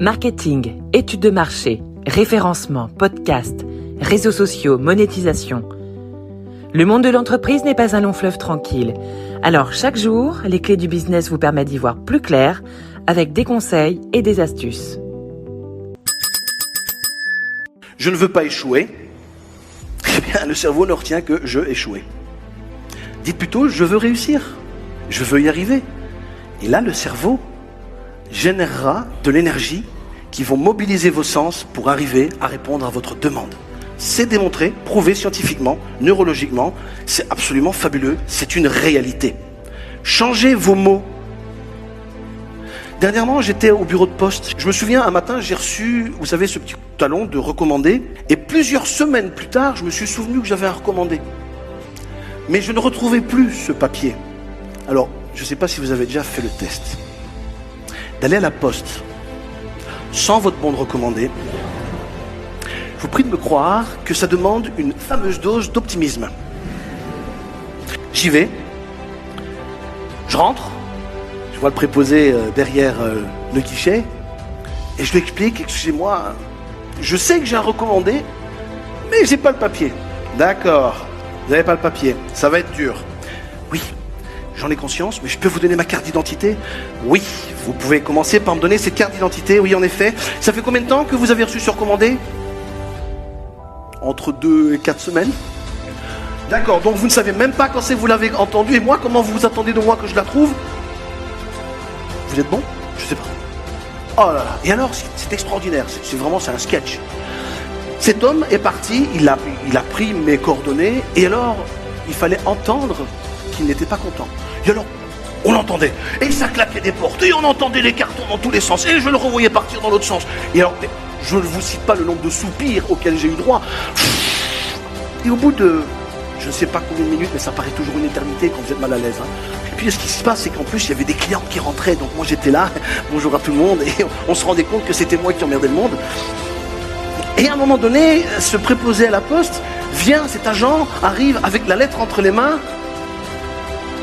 Marketing, études de marché, référencement, podcast, réseaux sociaux, monétisation. Le monde de l'entreprise n'est pas un long fleuve tranquille. Alors chaque jour, les clés du business vous permettent d'y voir plus clair avec des conseils et des astuces. Je ne veux pas échouer. Eh bien, le cerveau ne retient que je échouer. Dites plutôt, je veux réussir. Je veux y arriver. Et là, le cerveau générera de l'énergie qui vont mobiliser vos sens pour arriver à répondre à votre demande. C'est démontré, prouvé scientifiquement, neurologiquement, c'est absolument fabuleux, c'est une réalité. Changez vos mots. Dernièrement, j'étais au bureau de poste. Je me souviens, un matin, j'ai reçu, vous savez, ce petit talon de recommandé. Et plusieurs semaines plus tard, je me suis souvenu que j'avais un recommandé. Mais je ne retrouvais plus ce papier. Alors, je ne sais pas si vous avez déjà fait le test. D'aller à la poste, sans votre bon de recommandé. Je vous prie de me croire que ça demande une fameuse dose d'optimisme. J'y vais. Je rentre. Je vois le préposé derrière le guichet. Et je lui explique, excusez-moi, je sais que j'ai un recommandé, mais j'ai pas le papier. D'accord, vous n'avez pas le papier, ça va être dur. Oui, j'en ai conscience, mais je peux vous donner ma carte d'identité? Oui, vous pouvez commencer par me donner cette carte d'identité, oui en effet. Ça fait combien de temps que vous avez reçu ce recommandé? Entre 2 et 4 semaines. D'accord, donc vous ne savez même pas quand c'est que vous l'avez entendu, et moi, comment vous attendez de moi que je la trouve? Vous êtes bon? Je sais pas. Oh là là, et alors, c'est extraordinaire, c'est un sketch. Cet homme est parti, il a pris mes coordonnées, et alors, il fallait entendre qu'il n'était pas content. Et alors, on l'entendait, et ça claquait des portes, et on entendait les cartons dans tous les sens, et je le revoyais partir dans l'autre sens. Et alors, je ne vous cite pas le nombre de soupirs auxquels j'ai eu droit. Et au bout de, je ne sais pas combien de minutes, mais ça paraît toujours une éternité quand vous êtes mal à l'aise. Et puis ce qui se passe, c'est qu'en plus, il y avait des clients qui rentraient, donc moi j'étais là, bonjour à tout le monde, et on se rendait compte que c'était moi qui emmerdais le monde. Et à un moment donné, ce préposé à la poste vient, cet agent arrive avec la lettre entre les mains.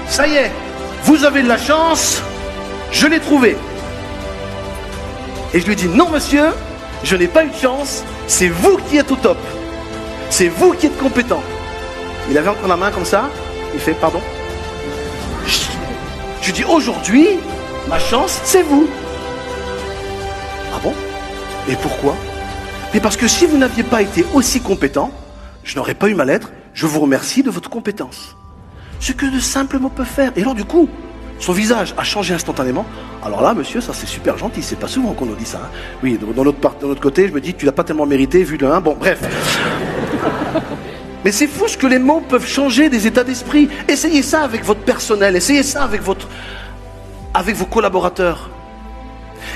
Ça y est, vous avez de la chance, je l'ai trouvé. Et je lui dis, non monsieur, je n'ai pas eu de chance, c'est vous qui êtes au top. C'est vous qui êtes compétent. Il avait encore la main comme ça, il fait, pardon. Je lui dis, aujourd'hui, ma chance, c'est vous. Ah bon? Et pourquoi? Mais parce que si vous n'aviez pas été aussi compétent, je n'aurais pas eu ma lettre, je vous remercie de votre compétence. Ce que de simples mots peuvent faire. Et alors du coup, son visage a changé instantanément. Alors là, monsieur, ça c'est super gentil, c'est pas souvent qu'on nous dit ça. Hein. Oui, de notre côté, je me dis, tu l'as pas tellement mérité vu le 1. Bon, bref. Mais c'est fou ce que les mots peuvent changer des états d'esprit. Essayez ça avec votre personnel, essayez ça avec vos collaborateurs.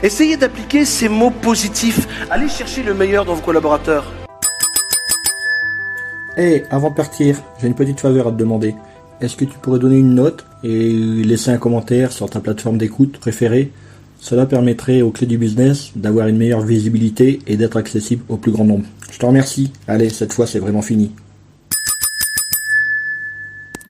Essayez d'appliquer ces mots positifs. Allez chercher le meilleur dans vos collaborateurs. Hey, avant de partir, j'ai une petite faveur à te demander. Est-ce que tu pourrais donner une note et laisser un commentaire sur ta plateforme d'écoute préférée? Cela permettrait aux clés du business d'avoir une meilleure visibilité et d'être accessible au plus grand nombre. Je te remercie. Allez, cette fois c'est vraiment fini.